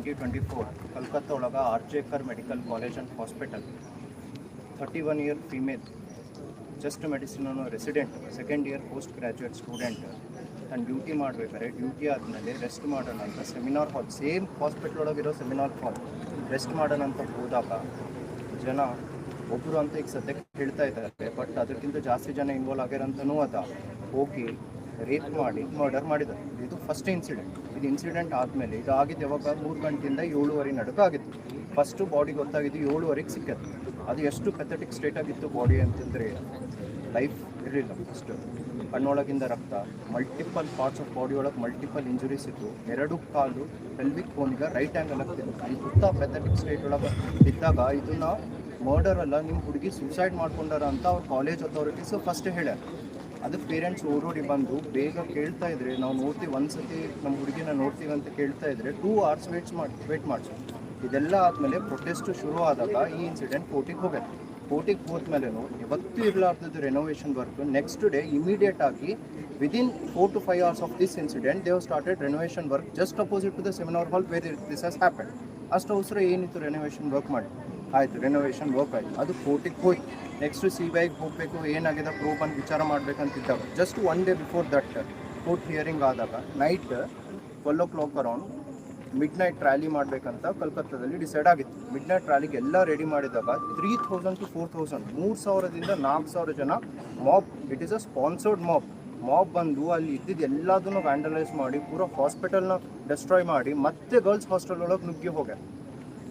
2024 ಕಲ್ಕತ್ತಾ ಒಳಗ RG Kar medical college and hospital 31 year female just medicine ಅನ್ನೋ resident second year post graduate student ತನ್ನ duty ಮಾಡಬೇಕಾದ್ರೆ duty ಆದಮೇಲೆ rest ಮಾಡೋಣ ಅಂತ ಸೆಮಿನಾರ್ ಹಾಲ್ ಸೇಮ್ ಹಾಸ್ಪಿಟ್ಲ್ ಒಳಗಿರೋ ಸೆಮಿನಾರ್ ಹಾಲ್ ರೆಸ್ಟ್ ಮಾಡೋಣ ಅಂತ ಹೋದಾಗ ಜನ ಒಬ್ಬರು ಅಂತ ಈಗ ಸದ್ಯಕ್ಕೆ ಹೇಳ್ತಾ ಇದ್ದಾರೆ, ಬಟ್ ಅದಕ್ಕಿಂತ ಜಾಸ್ತಿ ಜನ ಇನ್ವಾಲ್ವ್ ಆಗ್ಯಾರಂತನೂ ಅದ ಹೋಗಿ ರೇಪ್ ಮಾಡಿ ಮರ್ಡರ್ ಮಾಡಿದ್ದಾರೆ. ಇದು ಫಸ್ಟ್ ಇನ್ಸಿಡೆಂಟ್. ಇದು ಇನ್ಸಿಡೆಂಟ್ ಆದಮೇಲೆ ಇದು ಆಗಿದ್ದು ಯಾವಾಗ 3 ಗಂಟೆಯಿಂದ 7:30 ನಡುಕ ಆಗಿತ್ತು. ಫಸ್ಟು ಬಾಡಿ ಗೊತ್ತಾಗಿದ್ದು 7:30ಗೆ ಸಿಕ್ಕತ್ತು. ಅದು ಎಷ್ಟು ಪೆಥೆಟಿಕ್ ಸ್ಟೇಟ್ ಆಗಿತ್ತು ಬಾಡಿ ಅಂತಂದರೆ ಲೈಫ್ ಇರಲಿಲ್ಲ. ಫಸ್ಟು ಕಣ್ಣೊಳಗಿಂದ ರಕ್ತ, ಮಲ್ಟಿಪಲ್ ಪಾರ್ಟ್ಸ್ ಆಫ್ ಬಾಡಿ ಒಳಗೆ ಮಲ್ಟಿಪಲ್ ಇಂಜುರೀಸ್ ಇತ್ತು. 2 ಕಾಲು ಪೆಲ್ವಿಕ್ ಬೋನಿಗೆ ರೈಟ್ ಆ್ಯಂಗಲ್ ಆಗ್ತಿತ್ತು. ಈ ಸುತ್ತ ಪೆಥೆಟಿಕ್ ಸ್ಟೇಟ್ ಒಳಗೆ ಇದ್ದಾಗ ಇದನ್ನು ಮರ್ಡರ್ ಅಲ್ಲ, ನಿಮ್ಮ ಹುಡುಗಿ ಸೂಸೈಡ್ ಮಾಡ್ಕೊಂಡಾರ ಅಂತ ಅವ್ರ ಕಾಲೇಜ್ ಅಥಾರಿಟೀಸು ಫಸ್ಟ್ ಹೇಳ್ಯಾರ. ಅದಕ್ಕೆ ಪೇರೆಂಟ್ಸ್ ಓಡೋಡಿ ಬಂದು ಬೇಗ ಕೇಳ್ತಾ ಇದ್ರೆ ನಾವು ನೋಡ್ತೀವಿ, ಒಂದ್ಸತಿ ನಮ್ಮ ಹುಡುಗಿನ ನೋಡ್ತೀವಿ ಅಂತ ಕೇಳ್ತಾ ಇದ್ರೆ 2 hours ವೇಟ್ ಮಾಡಿಸಿ. ಇದೆಲ್ಲ ಆದಮೇಲೆ ಪ್ರೊಟೆಸ್ಟ್ ಶುರು ಆದಾಗ ಈ ಇನ್ಸಿಡೆಂಟ್ ಕೋರ್ಟಿಗೆ ಹೋಗ್ಯಾರ. ಕೋರ್ಟಿಗೆ ಹೋದ್ಮೇಲೆನೂ ಯಾವತ್ತೂ ಇರಲಾರ್ದದ್ದು renovation work next day immediate ಆಗಿ within 4 to 5 hours of this incident they have started renovation work just opposite to the seminar hall where this has happen. ಅಷ್ಟು ಅವಸರ ಏನಿತ್ತು ರೆನೋವೇಷನ್ ವರ್ಕ್ ಮಾಡಿ ಆಯಿತು, ರೆನೋವೇಷನ್ ವರ್ಕ್ ಆಯಿತು. ಅದು ಕೋರ್ಟಿಗೆ ಹೋಯ್ತು. ನೆಕ್ಸ್ಟ್ CBIಗೆ ಹೋಗಬೇಕು, ಏನಾಗಿದೆ ಪ್ರೂಫ್ ಅಂತ ವಿಚಾರ ಮಾಡಬೇಕಂತಿದ್ದಾಗ just 1 day before that court hearing ಆದಾಗ night 12 o'clock around midnight rally ಮಾಡಬೇಕಂತ ಕಲ್ಕತ್ತಾದಲ್ಲಿ ಡಿಸೈಡ್ ಆಗಿತ್ತು. ಮಿಡ್ ನೈಟ್ ರ್ಯಾಲಿಗೆ ಎಲ್ಲ ರೆಡಿ ಮಾಡಿದಾಗ 3000 to 4000 3,000ದಿಂದ 4,000 ಜನ mob, it is a sponsored mob ಬಂದು ಅಲ್ಲಿ ಇದ್ದಿದ್ದು ಎಲ್ಲದನ್ನು ವ್ಯಾಂಡಲೈಸ್ ಮಾಡಿ ಪೂರಾ ಹಾಸ್ಪಿಟಲ್ನ ಡೆಸ್ಟ್ರಾಯ್ ಮಾಡಿ ಮತ್ತೆ ಗರ್ಲ್ಸ್ ಹಾಸ್ಟೆಲ್ ಒಳಗೆ ನುಗ್ಗಿ ಹೋಗ್ಯಾರ.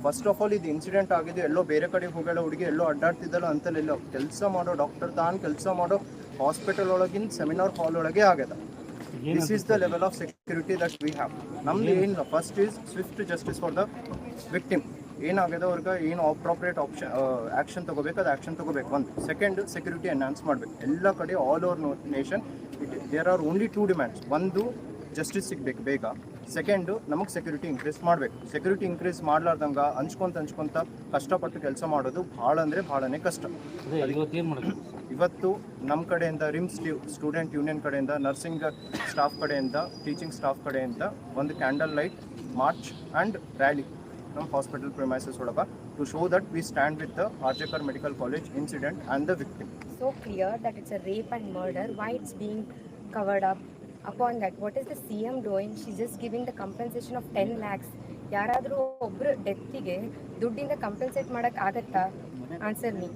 ಫಸ್ಟ್ ಆಫ್ ಆಲ್ ಇದು ಇನ್ಸಿಡೆಂಟ್ ಆಗಿದ್ದು ಎಲ್ಲೋ ಬೇರೆ ಕಡೆ ಹೋಗಲ್ಲ, ಹುಡುಗಿ ಎಲ್ಲೋ ಅಡ್ಡಾಡ್ತಿದ್ದಲ್ಲ ಅಂತಲೆಲ್ಲೋ ಕೆಲಸ ಮಾಡೋ ಡಾಕ್ಟರ್ ಕೆಲಸ ಮಾಡೋ ಹಾಸ್ಪಿಟಲ್ ಒಳಗಿನ ಸೆಮಿನಾರ್ ಹಾಲ್ ಒಳಗೆ ಆಗ್ಯದ. This is the level of security that we have. ನಮ್ದು ಏನು first is Swift justice for the victim. ಏನಾಗಿದೆ ಅವ್ರಿಗೆ ಏನು ಅಪ್ರಾಪ್ರಿಯೇಟ್ ಆ್ಯಕ್ಷನ್ ತೊಗೋಬೇಕು, ಅದು ಆ್ಯಕ್ಷನ್ ತೊಗೋಬೇಕು. ಒಂದು ಸೆಕೆಂಡ್ ಸೆಕ್ಯೂರಿಟಿ ಎನ್ಹಾನ್ಸ್ ಮಾಡಬೇಕು ಎಲ್ಲ ಕಡೆ all over nation. There are only 2 demands. ಒಂದು ಜಸ್ಟಿಸ್ ಸಿಗಬೇಕು ಬೇಗ, ಸೆಕೆಂಡು ನಮಗೆ ಸೆಕ್ಯೂರಿಟಿ ಇನ್ಕ್ರೀಸ್ ಮಾಡಬೇಕು. ಸೆಕ್ಯೂರಿಟಿ ಇನ್ಕ್ರೀಸ್ ಮಾಡ್ಲಾರ್ದಂಗೆ ಹಂಚ್ಕೊಂತ ಕಷ್ಟಪಟ್ಟು ಕೆಲಸ ಮಾಡೋದು ಭಾಳ ಅಂದರೆ ಭಾಳನೇ ಕಷ್ಟ. ಇವತ್ತು ನಮ್ಮ ಕಡೆಯಿಂದ ರಿಮ್ಸ್ ಸ್ಟೂಡೆಂಟ್ ಯೂನಿಯನ್ ಕಡೆಯಿಂದ, ನರ್ಸಿಂಗ್ ಸ್ಟಾಫ್ ಕಡೆಯಿಂದ, ಟೀಚಿಂಗ್ ಸ್ಟಾಫ್ ಕಡೆಯಿಂದ ಒಂದು candle light march and rally ನಮ್ಮ ಹಾಸ್ಪಿಟಲ್ ಪ್ರಿಮೈಸಸ್ ಒಳಗೆ to show that we stand with the RG Kar medical college incident and the victim. So clear that it's a rape and murder. Why it's being covered up? Upon that, what is the CM doing? She's just giving the compensation of 10 lakhs. ಯಾರಾದರೂ ಒಬ್ಬರು ಡೆತ್ತಿಗೆ ದುಡ್ಡಿಂದ compensate ಮಾಡೋಕ್ಕೆ ಆಗತ್ತಾ? Answer me.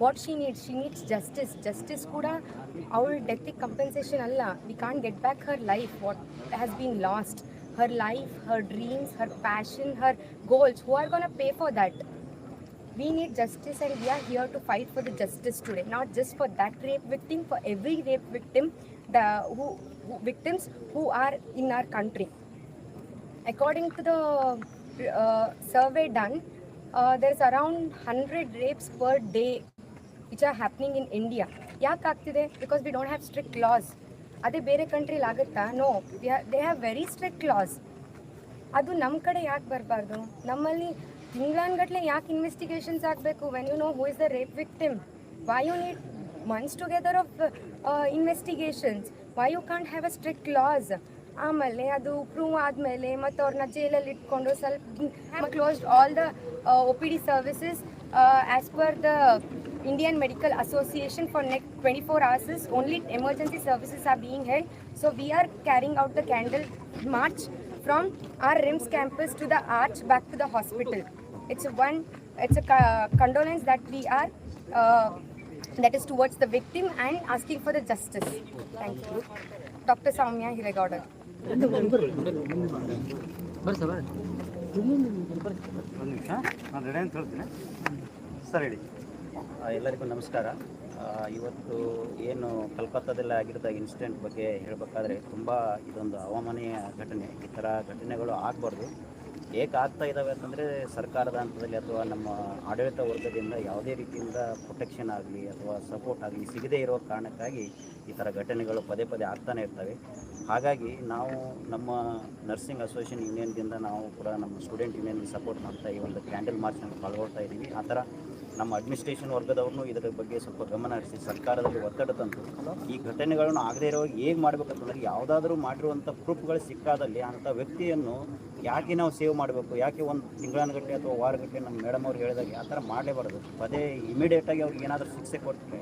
What she needs justice ಕೂಡ ಅವಳ ಡೆತ್ತಿಗೆ compensation ಅಲ್ಲ. We can't get back her life, what has been last, her life, Har dreams, Har passion, Har goals. Who are gonna pay for that? We need justice and we are here to fight for the justice today, not just for that rape victim, for every rape victim, victims who are in our country. According to the survey done, there is around 100 rapes per day which are happening in India. ಯಾಕೆ ಆಗ್ತಿದೆ? Because we don't have strict laws. ಅದೇ ಬೇರೆ ಕಂಟ್ರಿಲಿ ಆಗುತ್ತಾ? No, they have very strict laws. ಅದು ನಮ್ಮ ಕಡೆ ಯಾಕೆ ಬರಬಾರ್ದು? ನಮ್ಮಲ್ಲಿ ತಿಂಗಳಾನ್ಗಟ್ಲೆ ಯಾಕೆ ಇನ್ವೆಸ್ಟಿಗೇಷನ್ಸ್ ಆಗಬೇಕು? When you know who is the rape victim, why you need months together of investigations? Why you can't have a strict laws? ಆಮೇಲೆ ಅದು ಪ್ರೂವ್ ಆದಮೇಲೆ ಮತ್ತು ಅವ್ರನ್ನ ಜೈಲಲ್ಲಿ ಇಟ್ಕೊಂಡು ಸ್ವಲ್ಪ closed all the OPD services as per the Indian Medical Association for next 24 hours. Only emergency services are being held. So we are carrying out the candle march from our RIMS campus to the arch back to the hospital. It's a condolence that we are that is towards the victim and asking for the justice. Thank you. Dr. Soumya Hiregowda. Sir ಹೇಳಿ. ಎಲ್ಲರಿಗೂ ನಮಸ್ಕಾರ. ಇವತ್ತು ಏನು ಕಲ್ಕತ್ತಾದಲ್ಲಿ ಆಗಿರೋ incident ಬಗ್ಗೆ ಹೇಳಬೇಕಾದ್ರೆ ತುಂಬ ಇದೊಂದು ಅವಮಾನೀಯ ಘಟನೆ. ಈ ಥರ ಘಟನೆಗಳು ಆಗಬಾರ್ದು. ಏಕೆ ಆಗ್ತಾ ಇದ್ದಾವೆ ಅಂತಂದರೆ ಸರ್ಕಾರದ ಹಂತದಲ್ಲಿ ಅಥವಾ ನಮ್ಮ ಆಡಳಿತ ವರ್ಗದಿಂದ ಯಾವುದೇ ರೀತಿಯಿಂದ ಪ್ರೊಟೆಕ್ಷನ್ ಆಗಲಿ ಅಥವಾ ಸಪೋರ್ಟ್ ಆಗಲಿ ಸಿಗದೇ ಇರೋ ಕಾರಣಕ್ಕಾಗಿ ಈ ಥರ ಘಟನೆಗಳು ಪದೇ ಆಗ್ತಾನೆ ಇರ್ತವೆ. ಹಾಗಾಗಿ ನಾವು ನಮ್ಮ ನರ್ಸಿಂಗ್ ಅಸೋಸಿಯೇಷನ್ ಯೂನಿಯನ್ದಿಂದ ನಾವು ಕೂಡ ನಮ್ಮ ಸ್ಟೂಡೆಂಟ್ ಯೂನಿಯನ್ಗೆ ಸಪೋರ್ಟ್ ಮಾಡ್ತಾ ಈ ಒಂದು ಕ್ಯಾಂಡಲ್ ಮಾರ್ಚ್ನಲ್ಲಿ ಪಾಲ್ಗೊಳ್ತಾ ಇದ್ದೀವಿ. ಆ ಥರ ನಮ್ಮ ಅಡ್ಮಿನಿಸ್ಟ್ರೇಷನ್ ವರ್ಗದವ್ರನ್ನೂ ಇದರ ಬಗ್ಗೆ ಸ್ವಲ್ಪ ಗಮನ ಹರಿಸಿ ಸರ್ಕಾರದಲ್ಲಿ ಒತ್ತಡ ತಂದು ಈ ಘಟನೆಗಳನ್ನು ಆಗದೇ ಇರೋ ಹೇಗೆ ಮಾಡಬೇಕಂತಂದ್ರೆ ಯಾವುದಾದ್ರೂ ಮಾಡಿರುವಂಥ ಪ್ರೂಫ್ಗಳು ಸಿಕ್ಕಾದಲ್ಲಿ ಅಂಥ ವ್ಯಕ್ತಿಯನ್ನು ಯಾಕೆ ನಾವು ಸೇವ್ ಮಾಡಬೇಕು, ಯಾಕೆ ಒಂದು ತಿಂಗಳಾನುಗಟ್ಟಲೆ ಅಥವಾ ವಾರಗಟ್ಟಲೆ ನಮ್ಮ ಮೇಡಮ್ ಅವ್ರು ಹೇಳಿದಾಗೆ ಆ ಥರ ಮಾಡಲೇಬಾರ್ದು. ಅದೇ ಇಮಿಡಿಯೇಟಾಗಿ ಅವ್ರಿಗೆ ಏನಾದರೂ ಶಿಕ್ಷೆ ಕೊಟ್ಟರೆ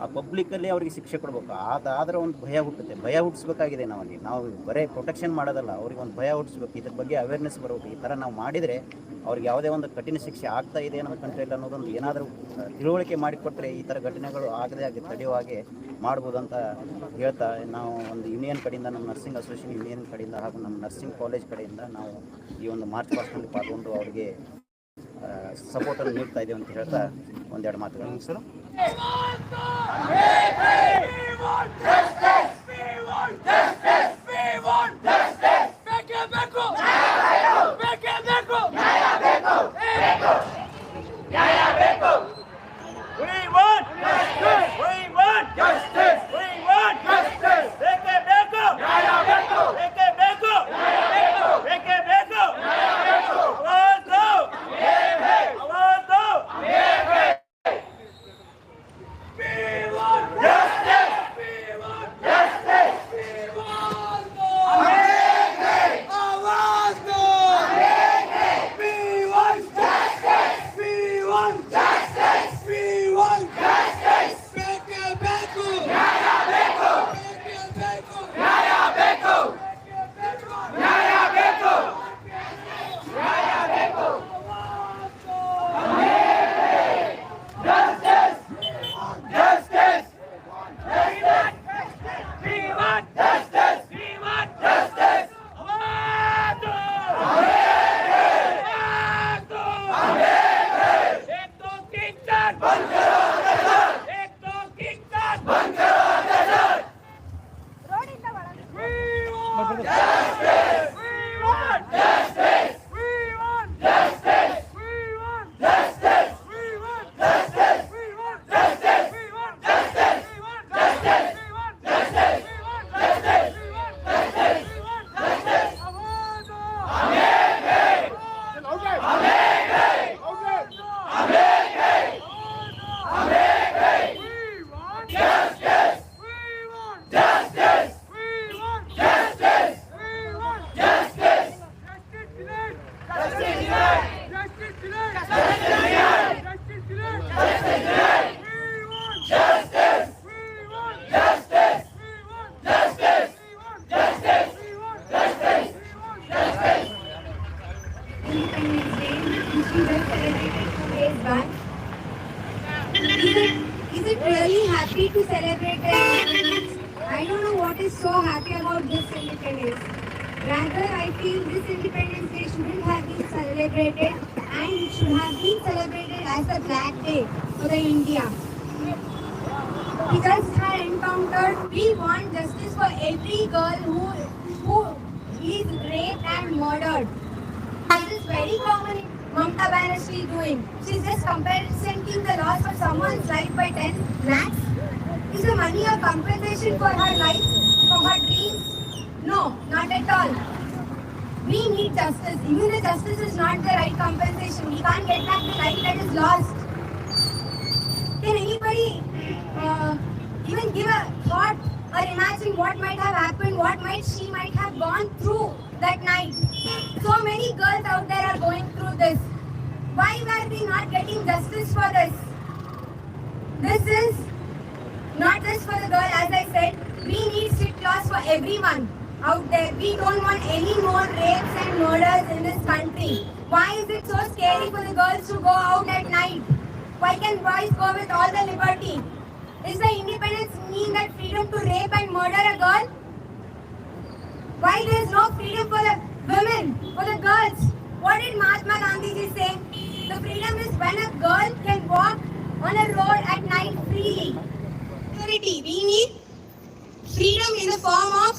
ಆ ಪಬ್ಲಿಕ್ಕಲ್ಲಿ ಅವ್ರಿಗೆ ಶಿಕ್ಷೆ ಕೊಡಬೇಕು. ಅದಾದರೆ ಒಂದು ಭಯ ಹುಟ್ಟುತ್ತೆ. ಭಯ ಹುಟ್ಟಿಸ್ಬೇಕಾಗಿದೆ ನಾವು ಬರೀ ಪ್ರೊಟೆಕ್ಷನ್ ಮಾಡೋದಲ್ಲ, ಅವ್ರಿಗೆ ಒಂದು ಭಯ ಹುಟ್ಟಿಸ್ಬೇಕು. ಇದ್ರ ಬಗ್ಗೆ ಅವೇರ್ನೆಸ್ ಬರಬೇಕು. ಈ ಥರ ನಾವು ಮಾಡಿದರೆ ಅವ್ರಿಗೆ ಯಾವುದೇ ಒಂದು ಕಠಿಣ ಶಿಕ್ಷೆ ಆಗ್ತಾ ಇದೆ ನಮ್ಮ ಕಂಟ್ರಿಯಲ್ಲಿ ಅನ್ನೋದೊಂದು ಏನಾದರೂ ತಿಳುವಳಿಕೆ ಮಾಡಿಕೊಟ್ರೆ ಈ ಥರ ಘಟನೆಗಳು ಆಗದೆ ತಡೆಯುವ ಹಾಗೆ ಮಾಡ್ಬೋದು ಅಂತ ಹೇಳ್ತಾ, ನಾವು ಒಂದು ಯೂನಿಯನ್ ಕಡೆಯಿಂದ, ನಮ್ಮ ನರ್ಸಿಂಗ್ ಅಸೋಸಿಯೇಷನ್ ಯೂನಿಯನ್ ಕಡೆಯಿಂದ ಹಾಗೂ ನಮ್ಮ ನರ್ಸಿಂಗ್ ಕಾಲೇಜ್ ಕಡೆಯಿಂದ ನಾವು ಈ ಒಂದು ಮಾರ್ಚ್ ಪಾಸ್ಟ್ನಲ್ಲಿ ಪಾಲ್ಗೊಂಡು ಅವರಿಗೆ ಸಪೋರ್ಟನ್ನು ನೀಡ್ತಾ ಇದ್ದೀವಿ ಅಂತ ಹೇಳ್ತಾ ಒಂದೆರಡು ಮಾತುಗಳು sir. Is it really happy to celebrate the independence? I don't know what is so happy about this independence. Rather, I feel this Independence Day shouldn't have been celebrated and it should have been celebrated as a Black Day for the India. We just had encountered, we want justice for every girl who is raped and murdered. This is very common Mamata Banerjee doing. She's just compensating the loss of someone's life by 10 lakhs. Is the money a compensation for her life, for her dreams? No, not at all. We need justice. Even the justice is not the right compensation. We can't get back the life that is lost. Can anybody even give a thought or imagine what might have happened, what she might have gone through that night? So many girls out there are going through this. Why were we not getting justice for this? This is not just for the girl, as I said. We need strict laws for everyone out there. We don't want any more rapes and murders in this country. Why is it so scary for the girls to go out at night? Why can boys go with all the liberty? Is the independence mean that freedom to rape and murder a girl? Why there is no freedom for the women, for the girls? What did Mahatma Gandhi ji say? The freedom is when a girl can walk on a road at night freely. We need freedom in the form of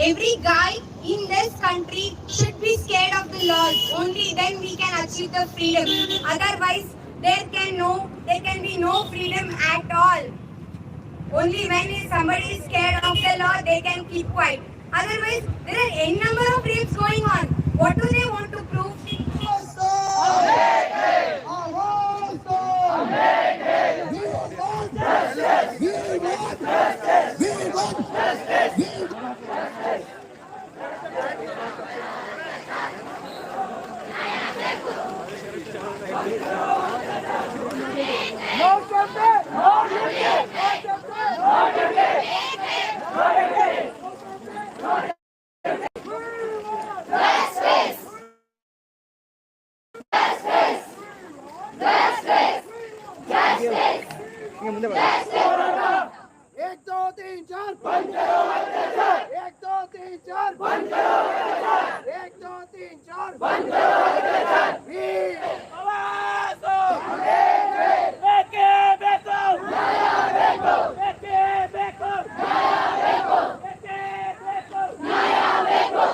every guy in this country should be scared of the laws. Only then we can achieve the freedom. Otherwise, there can be no freedom at all. Only when somebody is scared of the law, they can keep quiet. Otherwise, there are n number of rapes going on. What do they want to prove? ಮುಂದೆ ಬನ್ನಿ. 1 2 3 4 बंद करो अत्याचार 1 2 3 4 बंद करो अत्याचार 1 2 3 4 बंद करो अत्याचार वीर आवाज दो बेके बेको नया बेको बेके बेको नया बेको बेके बेको नया बेको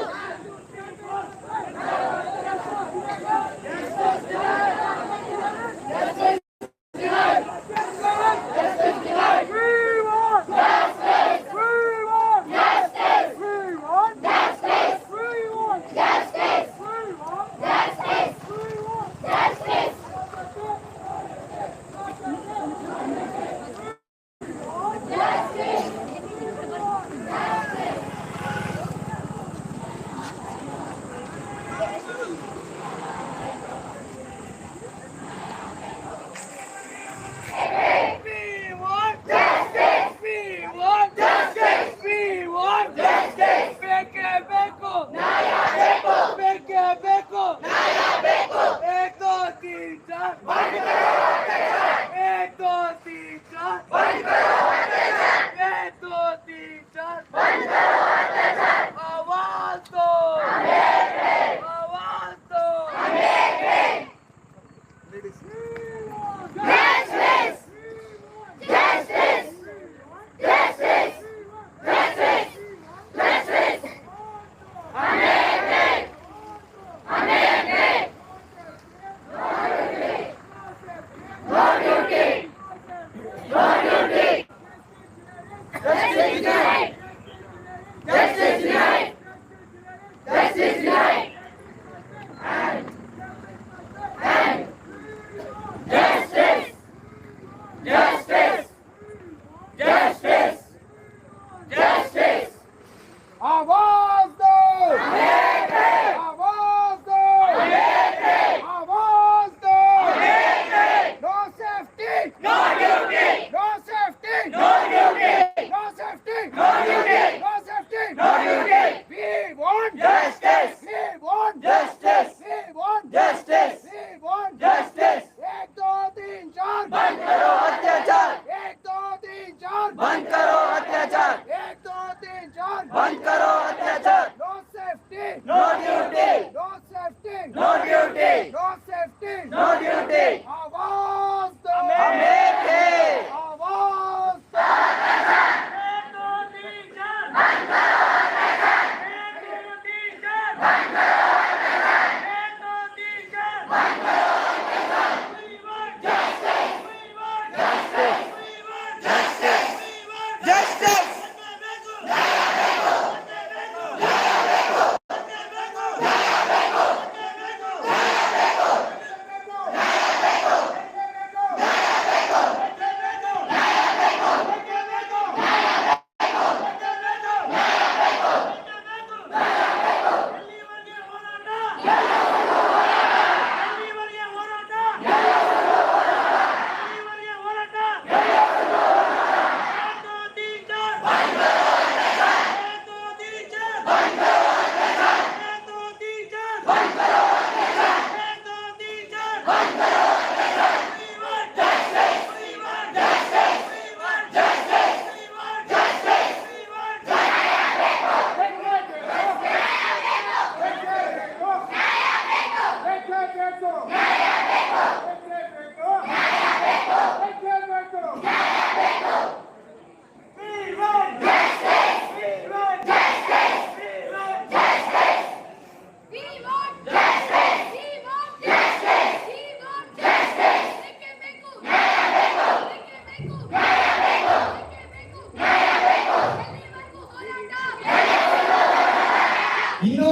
ಇನ್ನು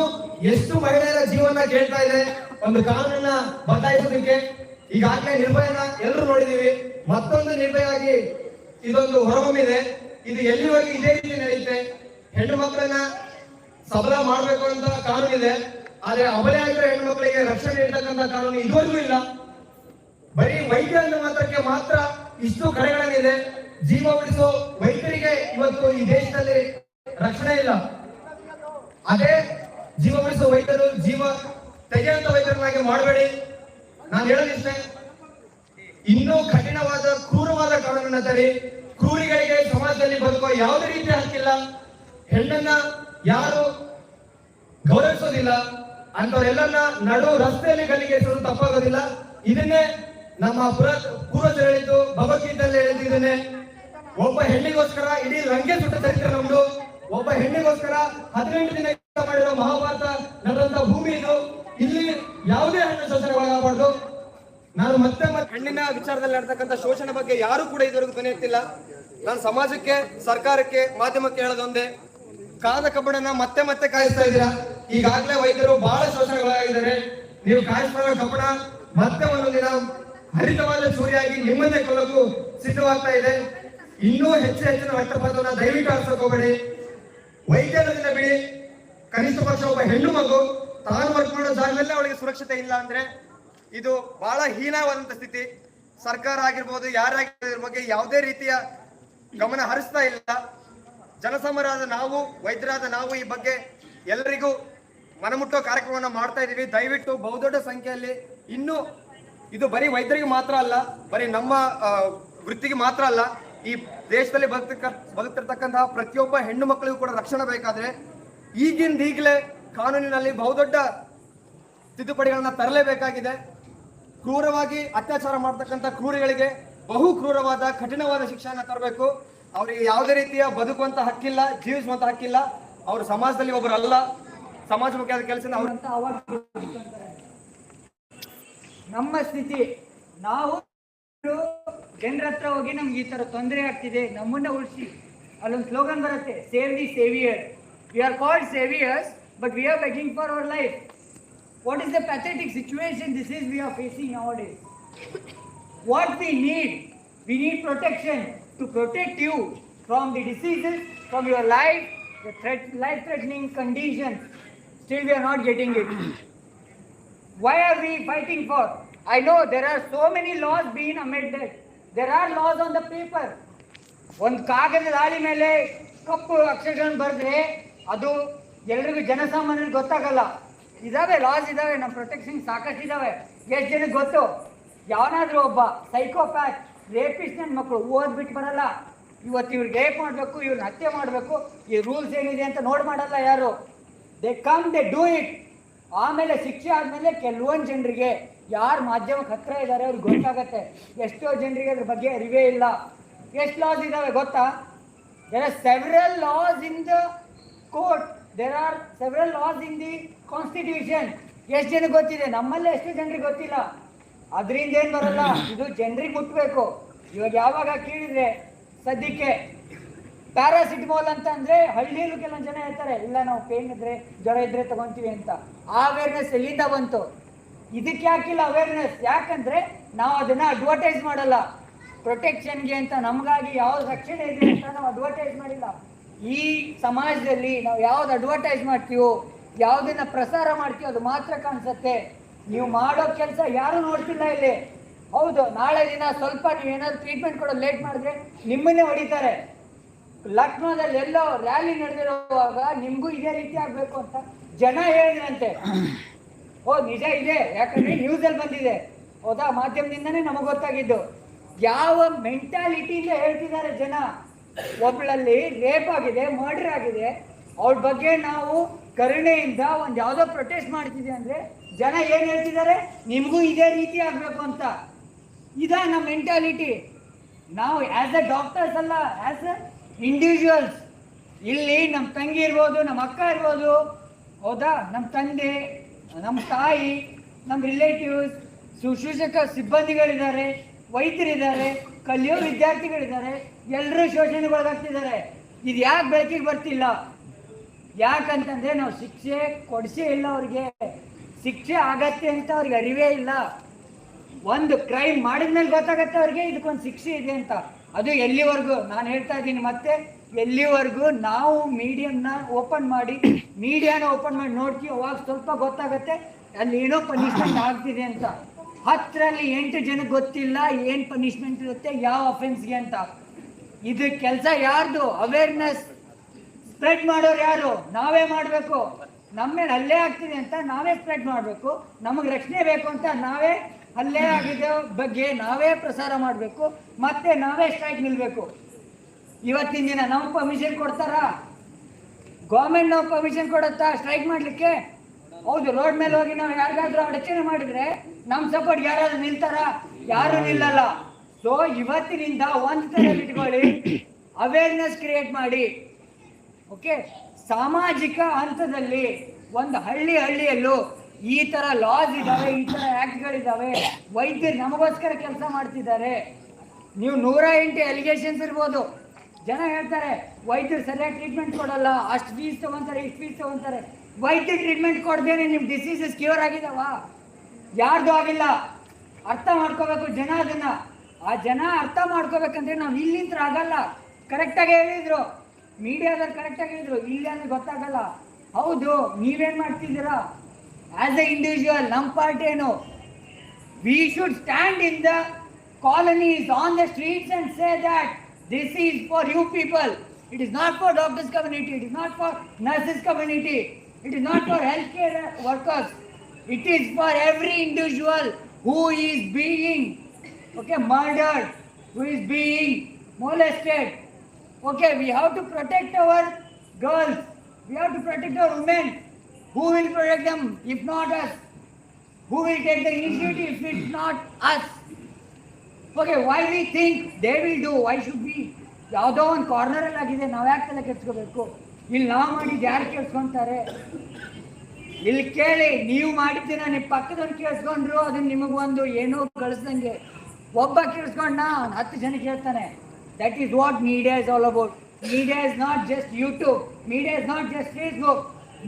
ಎಷ್ಟು ಮಹಿಳೆಯರ ಜೀವನ ಕೇಳ್ತಾ ಇದೆ ಒಂದು ಕಾನೂನನ್ನ ಬದಲಾಯಿಸೋದಕ್ಕೆ. ಈಗಾಗಲೇ ನಿರ್ಭಯನ ಎಲ್ಲರೂ ನೋಡಿದೀವಿ, ಮತ್ತೊಂದು ನಿರ್ಭಯಾಗಿ ಇದೊಂದು ಹೊರಹೊಮ್ಮಿದೆ. ಇದು ಎಲ್ಲಿವರೆಗೆ ಇದೇ ರೀತಿ ನಡೆಯುತ್ತೆ. ಹೆಣ್ಣು ಮಕ್ಕಳನ್ನ ಸಬಲ ಮಾಡ್ಬೇಕು ಅಂತ ಕಾನೂನಿದೆ, ಆದ್ರೆ ಅಬಲೆ ಆಗಿರೋ ಹೆಣ್ಣು ಮಕ್ಕಳಿಗೆ ರಕ್ಷಣೆ ನೀಡತಕ್ಕಂತ ಕಾನೂನು ಇದುವರೆಗೂ ಇಲ್ಲ. ಬರೀ ವೈದ್ಯ ಅನ್ನೋ ಮಾತ್ರಕ್ಕೆ ಮಾತ್ರ ಇಷ್ಟು ಕಡೆಗಳಲ್ಲಿದೆ. ಜೀವ ಉಳಿಸೋ ವೈದ್ಯರಿಗೆ ಇವತ್ತು ಈ ದೇಶದಲ್ಲಿ ರಕ್ಷಣೆ ಇಲ್ಲ. ಅದೇ ಜೀವ ಉಳಿಸೋ ವೈದ್ಯರು ಜೀವ ತೆಗೆಯುವಂತ ವೈದ್ಯರನ್ನಾಗಿ ಮಾಡಬೇಡಿ. ನಾನು ಹೇಳೋದಿಷ್ಟೇ, ಇನ್ನೂ ಕಠಿಣವಾದ ಕ್ರೂರವಾದ ಕಾನೂನನ್ನ ತರಿ. ಕ್ರೂರಿಗಳಿಗೆ ಸಮಾಜದಲ್ಲಿ ಬದುಕುವ ಯಾವುದೇ ರೀತಿಯ ಹಕ್ಕಿಲ್ಲ. ಹೆಣ್ಣನ್ನ ಯಾರು ಗೌರವಿಸೋದಿಲ್ಲ, ಅಂತವರೆಲ್ಲನ್ನ ನಡು ರಸ್ತೆಯಲ್ಲಿ ಗಲ್ಲಿಗೆ ಎಸೆದು ತಪ್ಪಾಗೋದಿಲ್ಲ. ಇದನ್ನೇ ನಮ್ಮ ಪೂರ್ವಜರು ಹೇಳಿದ್ದು, ಭಗವದ್ಗೀತೆಯಲ್ಲಿ ಹೇಳಿದ್ದು ಇದನ್ನೇ. ಒಬ್ಬ ಹೆಣ್ಣಿಗೋಸ್ಕರ ಇಡೀ ಲಂಕೆ ಸುಟ್ಟ ಚರಿತ್ರೆ ನಮ್ದು. ಒಬ್ಬ ಹೆಣ್ಣಿಗೋಸ್ಕರ 18 ದಿನ ಮಾಡಿರೋ ಮಹಾಭಾರತ ನಡೆದಂತ ಭೂಮಿ ಇದು. ಇಲ್ಲಿ ಯಾವುದೇ ಹೆಣ್ಣು ಶೋಷಣೆಗೊಳಗಾಗಬಾರ್ದು. ನಾನು ಮತ್ತೆ ಹೆಣ್ಣಿನ ವಿಚಾರದಲ್ಲಿ ನಡೆತಕ್ಕಂಥ ಶೋಷಣೆ ಬಗ್ಗೆ ಯಾರು ಕೂಡ ಇದುವರೆಗೂ ಧ್ವನಿ ಎತ್ತಿಲ್ಲ. ನಾನು ಸಮಾಜಕ್ಕೆ, ಸರ್ಕಾರಕ್ಕೆ, ಮಾಧ್ಯಮಕ್ಕೆ ಹೇಳೋದೊಂದೇ, ಕಾದ ಕಬ್ಬಣನ ಮತ್ತೆ ಮತ್ತೆ ಕಾಯಿಸ್ತಾ ಇದ್ದೀರಾ. ಈಗಾಗಲೇ ವೈದ್ಯರು ಬಹಳ ಶೋಷಣೆಗೊಳಗಾಗಿದ್ದಾರೆ. ನೀವು ಕಾಯಿಸ್ತಾ ಕಬ್ಬಣ ಮತ್ತೆ ಒಂದು ದಿನ ಹರಿತವಾದ ಸೂರ್ಯಾಗಿ ನಿಮ್ಮನ್ನೇ ಕೊಲ್ಲೋಕು ಸಿದ್ಧವಾಗ್ತಾ ಇದೆ. ಇನ್ನೂ ಹೆಚ್ಚಿನ ರಕ್ತಪಾತವನ್ನ ದಯವಿಟ್ಟು ಆರಿಸೋಕೆ ಹೋಗಬೇಡಿ. ವೈದ್ಯರನ್ನ ಬಿಡಿ. ಕನಿಷ್ಠ ಪಕ್ಷ ಒಬ್ಬ ಹೆಣ್ಣು ಮಗು ತಾನು ವರ್ಕ್ ಮಾಡೋ ಜಾಗದಲ್ಲೇ ಅವಳಿಗೆ ಸುರಕ್ಷತೆ ಇಲ್ಲ ಅಂದ್ರೆ ಇದು ಬಹಳ ಹೀನವಾದಂತ ಸ್ಥಿತಿ. ಸರ್ಕಾರ ಆಗಿರ್ಬೋದು, ಯಾರಾಗಿರ್ಬೋದು ಬಗ್ಗೆ ಯಾವುದೇ ರೀತಿಯ ಗಮನ ಹರಿಸ್ತಾ ಇಲ್ಲ. ಜನಸಾಮಾನ್ಯರಾದ ನಾವು, ವೈದ್ಯರಾದ ನಾವು ಈ ಬಗ್ಗೆ ಎಲ್ಲರಿಗೂ ಮನಮುಟ್ಟೋ ಕಾರ್ಯಕ್ರಮವನ್ನು ಮಾಡ್ತಾ ಇದೀವಿ. ದಯವಿಟ್ಟು ಬಹುದೊಡ್ಡ ಸಂಖ್ಯೆಯಲ್ಲಿ ಇನ್ನೂ ಇದು ಬರೀ ವೈದ್ಯರಿಗೆ ಮಾತ್ರ ಅಲ್ಲ, ಬರೀ ನಮ್ಮ ವೃತ್ತಿಗೆ ಮಾತ್ರ ಅಲ್ಲ, ಈ ದೇಶದಲ್ಲಿ ಬದುಕ್ತಿರ್ತಕ್ಕಂತಹ ಪ್ರತಿಯೊಬ್ಬ ಹೆಣ್ಣು ಮಕ್ಕಳಿಗೂ ಕೂಡ ರಕ್ಷಣೆ ಬೇಕಾದ್ರೆ ಈಗಲೇ ಕಾನೂನಿನಲ್ಲಿ ಬಹುದೊಡ್ಡ ತಿದ್ದುಪಡಿಗಳನ್ನ ತರಲೇಬೇಕಾಗಿದೆ. ಕ್ರೂರವಾಗಿ ಅತ್ಯಾಚಾರ ಮಾಡ್ತಕ್ಕಂಥ ಕ್ರೂರಿಗಳಿಗೆ ಬಹು ಕ್ರೂರವಾದ ಕಠಿಣವಾದ ಶಿಕ್ಷೆಯನ್ನ ತರಬೇಕು. ಅವರಿಗೆ ಯಾವುದೇ ರೀತಿಯ ಬದುಕುವಂತ ಹಕ್ಕಿಲ್ಲ, ಜೀವಿಸುವಂತ ಹಕ್ಕಿಲ್ಲ. ಅವರು ಸಮಾಜದಲ್ಲಿ ಒಬ್ಬರಲ್ಲ, ಸಮಾಜಮುಖಿಯಾದ ಕೆಲಸ ನಮ್ಮ ಸ್ಥಿತಿ. ನಾವು ಜನರ ಹತ್ರ ಹೋಗಿ ನಮ್ಗೆ ಈ ತರ ತೊಂದರೆ ಆಗ್ತಿದೆ, ನಮ್ಮನ್ನ ಉಳಿಸಿ. ಅಲ್ಲೊಂದು ಸ್ಲೋಗನ್ ಬರುತ್ತೆ, save the saviour. We are called saviours, but we are begging for our life. What is the pathetic situation this is we are facing nowadays? What we need protection to protect you from the diseases, from your life, the life-threatening conditions. Still we are not getting it. Why are we fighting for? I know there are so many laws being amended. There are laws on the paper. ಒಂದು ಕಾಗದದ ಹಾಳಿ ಮೇಲೆ ಕಪ್ಪು ಅಕ್ಷರಗಳನ್ನು ಬರೆದ್ರೆ ಅದು ಎಲ್ರಿಗೂ ಜನಸಾಮಾನ್ಯರಿಗೆ ಗೊತ್ತಾಗಲ್ಲ. ಇದಾವೆ ಲಾಸ್, ಇದಾವೆ, ನಮ್ಮ ಪ್ರೊಟೆಕ್ಷನ್ ಸಾಕಷ್ಟು ಇದಾವೆ. ಎಷ್ಟು ಜನಕ್ಕೆ ಗೊತ್ತು? ಯಾವನಾದ್ರೂ ಒಬ್ಬ ಸೈಕೋಪ್ಯಾಥ್, ರೇಪಿಸ್ಟ್ ನನ್ನ ಮಕ್ಕಳು ಓದ್ಬಿಟ್ಟು ಬರಲ್ಲ. ಇವತ್ತು ಇವ್ರಿಗೆ ರೇಪ್ ಮಾಡಬೇಕು, ಇವ್ರನ್ನ ಹತ್ಯೆ ಮಾಡಬೇಕು, ಈ ರೂಲ್ಸ್ ಏನಿದೆ ಅಂತ ಮಾಡಲ್ಲ ಯಾರು. They come, they do it. ಆಮೇಲೆ ಶಿಕ್ಷೆ ಆದಮೇಲೆ ಕೆಲವೊಂದು ಜನರಿಗೆ ಯಾರು ಮಾಧ್ಯಮಕ್ಕೆ ಹತ್ರ ಇದ್ದಾರೆ ಅವ್ರಿಗೆ ಗೊತ್ತಾಗತ್ತೆ. ಎಷ್ಟೋ ಜನರಿಗೆ ಅದ್ರ ಬಗ್ಗೆ ಅರಿವೇ ಇಲ್ಲ. ಎಷ್ಟು ಲಾಸ್ ಇದಾವೆ ಗೊತ್ತಾ? There are several laws in the court, there are several laws in the constitution. ಎಷ್ಟು ಜನಕ್ಕೆ ಗೊತ್ತಿದೆ? ನಮ್ಮಲ್ಲೇ ಎಷ್ಟು ಜನರಿಗೆ ಗೊತ್ತಿಲ್ಲ. ಅದರಿಂದ ಏನು ಬರಲ್ಲ, ಇದು ಜನರಿಗೆ ಮುಟ್ಬೇಕು. ಇವಾಗ ಯಾವಾಗ ಕೇಳಿದ್ರೆ ಸದ್ಯಕ್ಕೆ ಪ್ಯಾರಾಸಿಟಮೋಲ್ ಅಂತ ಅಂದ್ರೆ ಹಳ್ಳಿಯಲ್ಲೂ ಕೆಲವೊಂದು ಜನ ಹೇಳ್ತಾರೆ, ಇಲ್ಲ ನಾವು ಪೇನ್ ಇದ್ರೆ ಜ್ವರ ಇದ್ರೆ ತಗೊಂತೀವಿ ಅಂತ. ಆ ಅವೇರ್ನೆಸ್ ಎಲ್ಲಿಂದ ಬಂತು? ಇದಕ್ಕೆ ಯಾಕಿಲ್ಲ ಅವೇರ್ನೆಸ್? ಯಾಕಂದ್ರೆ ನಾವು ಅದನ್ನ ಅಡ್ವರ್ಟೈಸ್ ಮಾಡಲ್ಲ. ಪ್ರೊಟೆಕ್ಷನ್ಗೆ ಅಂತ ನಮಗಾಗಿ ಯಾವ್ದು ರಕ್ಷಣೆ ಇದೆ ಅಂತ ನಾವು ಅಡ್ವರ್ಟೈಸ್ ಮಾಡಿಲ್ಲ. ಈ ಸಮಾಜದಲ್ಲಿ ನಾವು ಯಾವ್ದು ಅಡ್ವರ್ಟೈಸ್ ಮಾಡ್ತೀವೋ, ಯಾವುದನ್ನ ಪ್ರಸಾರ ಮಾಡ್ತೀವೋ ಅದು ಮಾತ್ರ ಕಾಣಿಸುತ್ತೆ. ನೀವು ಮಾಡೋ ಕೆಲಸ ಯಾರು ನೋಡ್ತಿಲ್ಲ ಇಲ್ಲಿ. ಹೌದು, ನಾಳೆ ದಿನ ಸ್ವಲ್ಪ ನೀವು ಏನಾದ್ರು ಟ್ರೀಟ್ಮೆಂಟ್ ಕೊಡೋದು ಲೇಟ್ ಮಾಡಿದ್ರೆ ನಿಮ್ಮನ್ನೇ ಹೊಡಿತಾರೆ. ಲಕ್ನೋದಲ್ಲಿ ಎಲ್ಲೋ ರ್ಯಾಲಿ ನಡೆದಿರುವಾಗ ನಿಮಗೂ ಇದೇ ರೀತಿ ಆಗಬೇಕು ಅಂತ ಜನ ಹೇಳಿದ್ರಂತೆ. ಓ ನಿಜ ಇದೆ, ಯಾಕಂದ್ರೆ ನ್ಯೂಸಲ್ಲಿ ಬಂದಿದೆ. ಹೌದಾ, ಮಾಧ್ಯಮದಿಂದನೇ ನಮಗೆ ಗೊತ್ತಾಗಿದ್ದು. ಯಾವ ಮೆಂಟಾಲಿಟಿಯಿಂದ ಹೇಳ್ತಿದ್ದಾರೆ ಜನ. ಒಬ್ಬಳಲ್ಲಿ ರೇಪ್ ಆಗಿದೆ, ಮರ್ಡರ್ ಆಗಿದೆ, ಅವಳ ಬಗ್ಗೆ ನಾವು ಕರುಣೆಯಿಂದ ಒಂದು ಯಾವುದೋ ಪ್ರೊಟೆಸ್ಟ್ ಮಾಡ್ತಿದೆ ಅಂದ್ರೆ ಜನ ಏನು ಹೇಳ್ತಿದ್ದಾರೆ? ನಿಮಗೂ ಇದೇ ರೀತಿ ಆಗಬೇಕು ಅಂತ. ಇದಾ ನಮ್ಮ ಮೆಂಟಾಲಿಟಿ. ನಾವು ಆ್ಯಸ್ ಎ ಡಾಕ್ಟರ್ಸ್ ಅಲ್ಲ, ಆ್ಯಸ್ ಎ ಇಂಡಿವಿಜುವಲ್ಸ್. ಇಲ್ಲಿ ನಮ್ಮ ತಂಗಿ ಇರ್ಬೋದು, ನಮ್ಮ ಅಕ್ಕ ಇರ್ಬೋದು, ಹೌದಾ, ನಮ್ಮ ತಂದೆ, ನಮ್ಮ ತಾಯಿ, ನಮ್ಮ ರಿಲೇಟಿವ್ಸ್, ಶುಶ್ರೂಷಕ ಸಿಬ್ಬಂದಿಗಳಿದ್ದಾರೆ, ವೈದ್ಯರಿದ್ದಾರೆ, ಕಲಿಯೋ ವಿದ್ಯಾರ್ಥಿಗಳಿದ್ದಾರೆ, ಎಲ್ಲರೂ ಶೋಷಣೆಗೊಳಗಾಗ್ತಿದ್ದಾರೆ. ಇದು ಯಾಕೆ ಬೆಳಕಿಗೆ ಬರ್ತಿಲ್ಲ? ಯಾಕಂತಂದ್ರೆ ನಾವು ಶಿಕ್ಷೆ ಕೊಡಿಸೇ ಇಲ್ಲ. ಅವ್ರಿಗೆ ಶಿಕ್ಷೆ ಆಗತ್ತೆ ಅಂತ ಅವ್ರಿಗೆ ಅರಿವೇ ಇಲ್ಲ. ಒಂದು ಕ್ರೈಮ್ ಮಾಡಿದ್ಮೇಲೆ ಗೊತ್ತಾಗತ್ತೆ ಅವ್ರಿಗೆ ಇದಕ್ಕೊಂದು ಶಿಕ್ಷೆ ಇದೆ ಅಂತ. ಅದು ಎಲ್ಲಿವರೆಗೂ, ನಾನು ಹೇಳ್ತಾ ಇದ್ದೀನಿ ಮತ್ತೆ, ಎಲ್ಲಿವರೆಗೂ ನಾವು ಮೀಡಿಯಾನ ಓಪನ್ ಮಾಡಿ ನೋಡ್ತೀವಿ, ಅವಾಗ ಸ್ವಲ್ಪ ಗೊತ್ತಾಗತ್ತೆ ಅಲ್ಲಿ ಏನೋ ಪನಿಷ್ಮೆಂಟ್ ಆಗ್ತಿದೆ ಅಂತ. 10ರಲ್ಲಿ 8 ಜನಕ್ಕೆ ಗೊತ್ತಿಲ್ಲ ಏನು ಪನಿಷ್ಮೆಂಟ್ ಇರುತ್ತೆ ಯಾವ ಅಫೆನ್ಸ್ಗೆ ಅಂತ. ಇದು ಕೆಲಸ ಯಾರ್ದು? ಅವೇರ್ನೆಸ್ ಸ್ಪ್ರೆಡ್ ಮಾಡೋರು ಯಾರು? ನಾವೇ ಮಾಡಬೇಕು. ನಮ್ಮ ಮೇಲೆ ಹಲ್ಲೆ ಆಗ್ತಿದೆ ಅಂತ ನಾವೇ ಸ್ಪ್ರೆಡ್ ಮಾಡಬೇಕು. ನಮಗೆ ರಕ್ಷಣೆ ಬೇಕು ಅಂತ ನಾವೇ ಹಲ್ಲೆ ಆಗಿದ್ದ ಬಗ್ಗೆ ನಾವೇ ಪ್ರಸಾರ ಮಾಡಬೇಕು, ಮತ್ತೆ ನಾವೇ ಸ್ಟ್ರೈಕ್ ನಿಲ್ಲಬೇಕು. ಇವತ್ತಿನ ದಿನ ನಾವು ಪರ್ಮಿಷನ್ ಕೊಡ್ತಾರಾ? ಗೌರ್ಮೆಂಟ್ ನಾವು ಪರ್ಮಿಷನ್ ಕೊಡುತ್ತಾ ಸ್ಟ್ರೈಕ್ ಮಾಡಲಿಕ್ಕೆ? ಹೌದು, ರೋಡ್ ಮೇಲೆ ಹೋಗಿ ನಾವು ಯಾರಿಗಾದ್ರೂ ಅಡಚಣೆ ಮಾಡಿದ್ರೆ ನಮ್ಮ ಸಪೋರ್ಟ್ ಯಾರಾದ್ರೂ ನಿಲ್ತಾರ? ಯಾರು ನಿಲ್ಲಲ್ಲ. ಸೊ ಇವತ್ತಿನಿಂದ ಒಂದು ತರ ಇಟ್ಕೊಳ್ಳಿ, ಅವೇರ್ನೆಸ್ ಕ್ರಿಯೇಟ್ ಮಾಡಿ. ಓಕೆ, ಸಾಮಾಜಿಕ ಹಂತದಲ್ಲಿ ಒಂದು ಹಳ್ಳಿಯಲ್ಲೂ ಈ ತರ ಲಾಸ್ ಇದಾವೆ, ಈ ತರ ಆಕ್ಟ್ಗಳಿದಾವೆ, ವೈದ್ಯರು ನಮಗೋಸ್ಕರ ಕೆಲಸ ಮಾಡ್ತಿದ್ದಾರೆ. ನೀವು 108 ಎಲಿಗೇಷನ್ಸ್ ಇರ್ಬೋದು, ಜನ ಹೇಳ್ತಾರೆ ವೈದ್ಯರು ಸರಿಯಾಗಿ ಟ್ರೀಟ್ಮೆಂಟ್ ಕೊಡಲ್ಲ, ಅಷ್ಟು ಫೀಸ್ ತಗೊಂತಾರೆ, ಇಷ್ಟು ಫೀಸ್ ತಗೊಂತಾರೆ. ವೈದ್ಯರು ಟ್ರೀಟ್ಮೆಂಟ್ ಕೊಡ್ದೇನೆ ನಿಮ್ಮ ಡಿಸೀಸಸ್ ಕ್ಯೂರ್ ಆಗಿದಾವ? ಯಾರ್ದು ಆಗಿಲ್ಲ. ಅರ್ಥ ಮಾಡ್ಕೋಬೇಕು ಜನ ಅದನ್ನ. ಆ ಜನ ಅರ್ಥ ಮಾಡ್ಕೋಬೇಕಂದ್ರೆ ನಾವು ಇಲ್ಲಿಂದ ಆಗಲ್ಲ. ಕರೆಕ್ಟಾಗಿ ಹೇಳಿದ್ರು, ಮೀಡಿಯಾದಲ್ಲಿ ಕರೆಕ್ಟಾಗಿ ಹೇಳಿದ್ರು, ಇಲ್ಲಿ ಅಂದ್ರೆ ಗೊತ್ತಾಗಲ್ಲ. ಹೌದು, ನೀವೇನು ಮಾಡ್ತಿದ್ದೀರಾ? ಆಸ್ ಎ ಇಂಡಿವಿಜುವಲ್ ನಮ್ಮ ಪಾರ್ಟ್ ಏನು? We should stand in the colonies, on the streets and say that this is for you people. It is not for doctors community, it is not for nurses community, it is not for healthcare workers. It is for every individual who is being murdered, who is being molested. Okay, we have to protect our girls, we have to protect our women. Who will protect them if not us? Who will take the initiative if it's not us? Okay, why we think they will do? Why should be? ಯಾವುದೋ ಒಂದು ಕಾರ್ನರಲ್ಲಿ ಆಗಿದೆ, ನಾವು ಯಾಕೆ ತಲೆ ಕೆಡ್ಸ್ಕೋಬೇಕು? ಇಲ್ಲಿ ನಾವು ಮಾಡಿದ್ದು ಯಾರು ಕೇಳಿಸ್ಕೊಂತಾರೆ? ಇಲ್ಲಿ ಕೇಳಿ, ನೀವು ಮಾಡಿದ್ದೀನ ನಿಮ್ಮ ಪಕ್ಕದವ್ರು ಕೇಳಿಸ್ಕೊಂಡ್ರು ಅದನ್ನ ನಿಮಗೊಂದು ಏನೋ ಕಳಿಸ್ದಂಗೆ. ಒಬ್ಬ ಕೇಳಿಸ್ಕೊಂಡ 10 ಜನಕ್ಕೆ ಹೇಳ್ತಾನೆ. That is what media is all about. Media is not just YouTube, media is not just Facebook,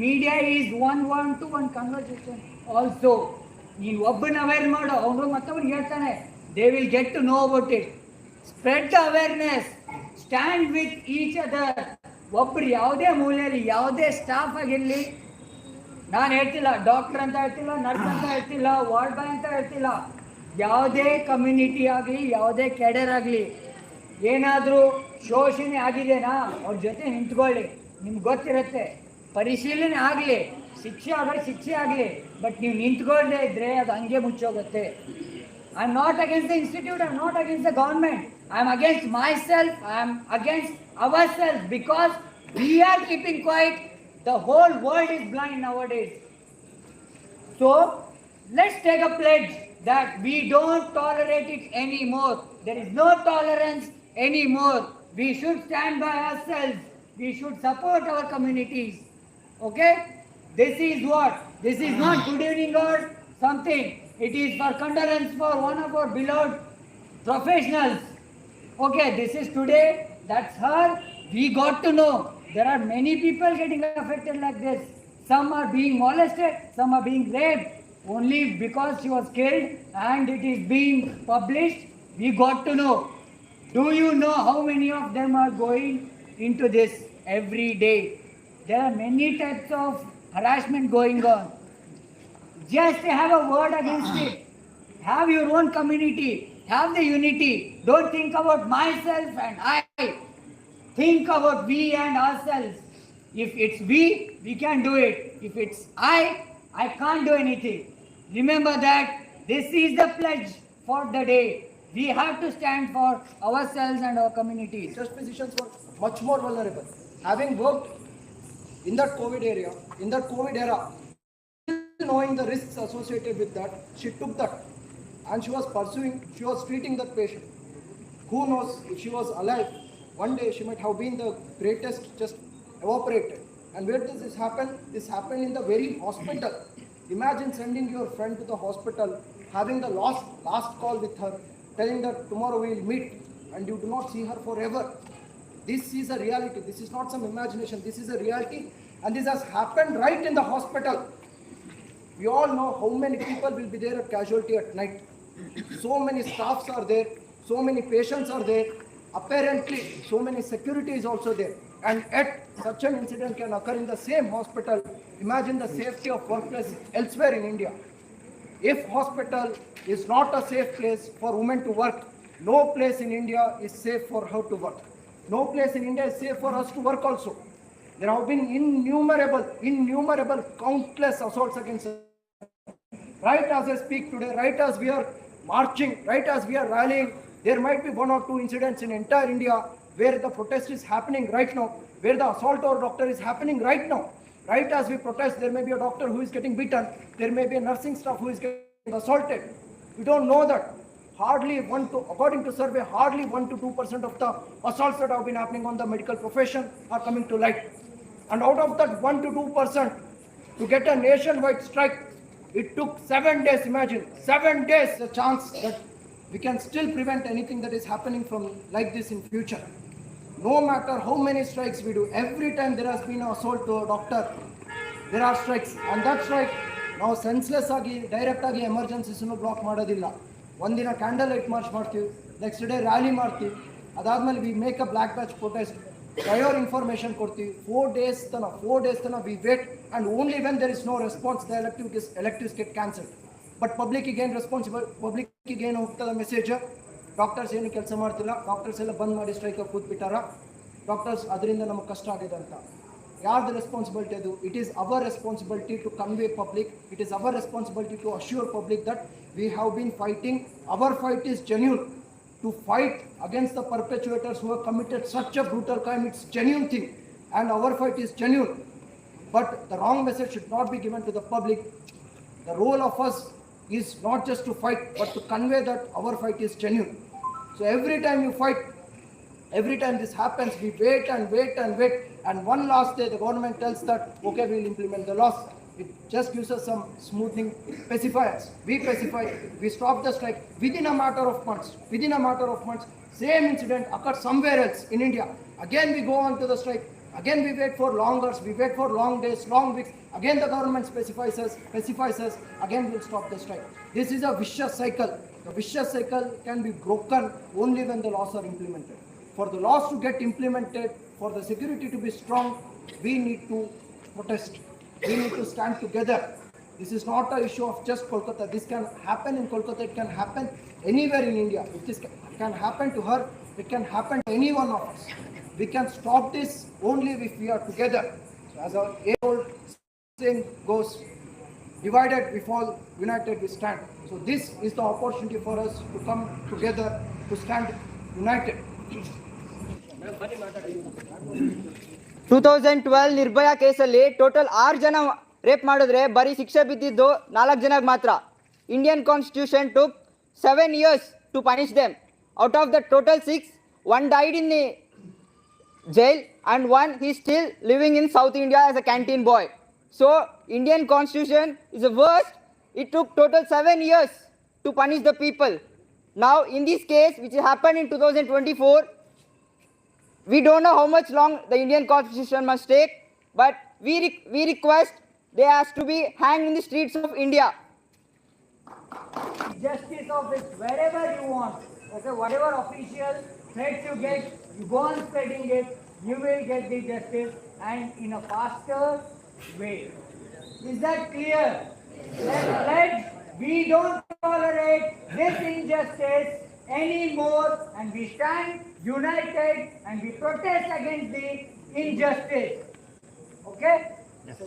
media is one to one conversation also. ನೀನು ಒಬ್ಬನ ಅವೇರ್ ಮಾಡು, ಅವನು ಮತ್ತೊಬ್ಬನಿಗೆ ಹೇಳ್ತಾನೆ. They will get to know about it. Spread the awareness. Stand with each other. ಒಬ್ಬರು ಯಾವುದೇ ಮೂಲೆಯಲ್ಲಿ ಯಾವುದೇ staff ಆಗಿರಲಿ, ನಾನು ಹೇಳ್ತಿಲ್ಲ ಡಾಕ್ಟರ್ ಅಂತ ಹೇಳ್ತಿಲ್ಲ, ನರ್ಸ್ ಅಂತ ಹೇಳ್ತಿಲ್ಲ, ವಾರ್ಡ್ ಬಾಯ್ ಅಂತ ಹೇಳ್ತಿಲ್ಲ, ಯಾವುದೇ ಕಮ್ಯುನಿಟಿ ಆಗಲಿ, ಯಾವುದೇ ಕೆಡರ್ ಆಗಲಿ, ಏನಾದರೂ ಶೋಷಣೆ ಆಗಿದೆನಾ ಅವ್ರ ಜೊತೆ ನಿಂತ್ಕೊಳ್ಳಿ. ನಿಮ್ಗೆ ಗೊತ್ತಿರುತ್ತೆ. ಪರಿಶೀಲನೆ ಆಗಲಿ, ಶಿಕ್ಷೆ ಆಗಲಿ, ಬಟ್ ನೀವು ನಿಂತ್ಕೊಳ್ಳದೆ ಇದ್ದರೆ ಅದು ಹಂಗೆ ಮುಚ್ಚೋಗುತ್ತೆ. I am not against the institute, I am not against the government. I am against myself, I am against ourselves, because we are keeping quiet. The whole world is blind nowadays. So, let's take a pledge that we don't tolerate it anymore. There is no tolerance anymore. We should stand by ourselves. We should support our communities. Okay? This is what? This is not good evening or something. It is for condolence for one of our beloved professionals. Okay, this is today, that's her. We got to know there are many people getting affected like this. Some are being molested, some are being raped only because she was killed and it is being published. We got to know. Do you know how many of them are going into this every day? There are many types of harassment going on. Just have a word against it. Have your own community. Have the unity. Don't think about myself and I. Think about we and ourselves. If it's we can do it. If it's I can't do anything. Remember that this is the pledge for the day. We have to stand for ourselves and our communities. Chest physicians were much more vulnerable. Having worked in that COVID era, knowing the risks associated with that, she took that and she was treating that patient. Who knows, if she was alive, one day she might have been the greatest, just evaporated. And where does this happen? This happened in the very hospital. Imagine sending your friend to the hospital, having the last call with her, telling that tomorrow we will meet and you do not see her forever. This is a reality. This is not some imagination. This is a reality, and this has happened right in the hospital. We all know how many people will be there at casualty at night. So many staffs are there, so many patients are there, apparently so many security is also there. And yet such an incident can occur in the same hospital. Imagine the safety of workplace elsewhere in India. If hospital is not a safe place for women to work, no place in India is safe for her to work. No place in India is safe for us to work also. There have been innumerable, countless assaults against us. Right as I speak today, right as we are marching, right as we are rallying, there might be one or two incidents in entire India where the protest is happening right now, where the assault on doctor is happening right now. Right as we protest, there may be a doctor who is getting beaten, there may be a nursing staff who is getting assaulted. We don't know that. According to survey, hardly 1 to 2% of the assaults that have been happening on the medical profession are coming to light. And out of that 1 to 2%, to get a nationwide strike, it took 7 days. Imagine 7 days. The chance that we can still prevent anything that is happening from like this in future. No matter how many strikes we do, every time there has been an assault to a doctor, there are strikes. And that strike, now senseless agi, direct agi emergencies block ಮಾಡೋದಿಲ್ಲ. ಒಂದಿನ candle light march ಮಾಡ್ತೀವಿ, next day rally ಮಾಡ್ತೀವಿ, ಅದಾದ್ಮೇಲೆ we make a black badge protest, prior information ಕೊಡ್ತೀವಿ. 4 days ತನ we wait, and only when there is no response the electives get cancelled. But ಪಬ್ಲಿಕ್ಕಿಗೆ ಏನು responsible, ಪಬ್ಲಿಕ್ಕಿಗೆ ಏನು ಹೋಗ್ತದೆ ಮೆಸೇಜ್? ಡಾಕ್ಟರ್ಸ್ ಏನು ಕೆಲಸ ಮಾಡ್ತಿಲ್ಲ, ಡಾಕ್ಟರ್ಸ್ ಎಲ್ಲ ಬಂದ್ ಮಾಡಿ ಸ್ಟ್ರೈಕ್ ಕೂತ್ಬಿಟ್ಟಾರ, ಡಾಕ್ಟರ್ಸ್ ಅದರಿಂದ ನಮಗೆ ಕಷ್ಟ ಆಗಿದೆ ಅಂತ. ಯಾರ್ದು ರೆಸ್ಪಾನ್ಸಿಬಿಲಿಟಿ ಅದು? It is our responsibility to convey public, it is our responsibility to assure public that we have been fighting. Our fight is genuine. To fight against the perpetrators who have committed such a brutal crime, it's genuine thing, and our fight is genuine. But the wrong message should not be given to the public. The role of us is not just to fight, but to convey that our fight is genuine. So every time you fight, every time this happens, we wait, and one last day the government tells that okay, we will implement the laws. It just gives us some smoothing pacifiers. We pacify, we stop the strike within a matter of months. Same incident occurs somewhere else in India. Again we go on to the strike. Again we wait for long hours, we wait for long days, long weeks. Again the government pacifies us. Again we'll stop the strike. This is a vicious cycle. The vicious cycle can be broken only when the laws are implemented. For the laws to get implemented, for the security to be strong, we need to protest. We need to stand together. This is not an issue of just Kolkata. This can happen in Kolkata. It can happen anywhere in India. If this can happen to her, it can happen to any one of us. We can stop this only if we are together. So as our old saying goes, divided we fall, united we stand. So this is the opportunity for us to come together, to stand united. 2012 Nirbhaya ಕೇಸಲ್ಲಿ total 6 ಜನ rape ಮಾಡಿದ್ರೆ ಬರೀ ಶಿಕ್ಷೆ ಬಿದ್ದಿದ್ದು 4 ಜನಕ್ಕೆ ಮಾತ್ರ. Indian constitution took 7 years to punish them. Out of the total 6, 1 died in the jail and 1 is still living in South India as a canteen boy. So Indian constitution is the worst. It took total 7 years to punish the people. Now in this case which happened in 2024, we don't know how much long the Indian constitution must take, but we request they has to be hanged in the streets of India. Justice office, wherever you want, okay, whatever official threats you get, you go on spreading it, you will get the justice, and in a faster way. Is that clear? We don't tolerate this injustice anymore, and we stand united and we protest against the injustice. Okay? Yes.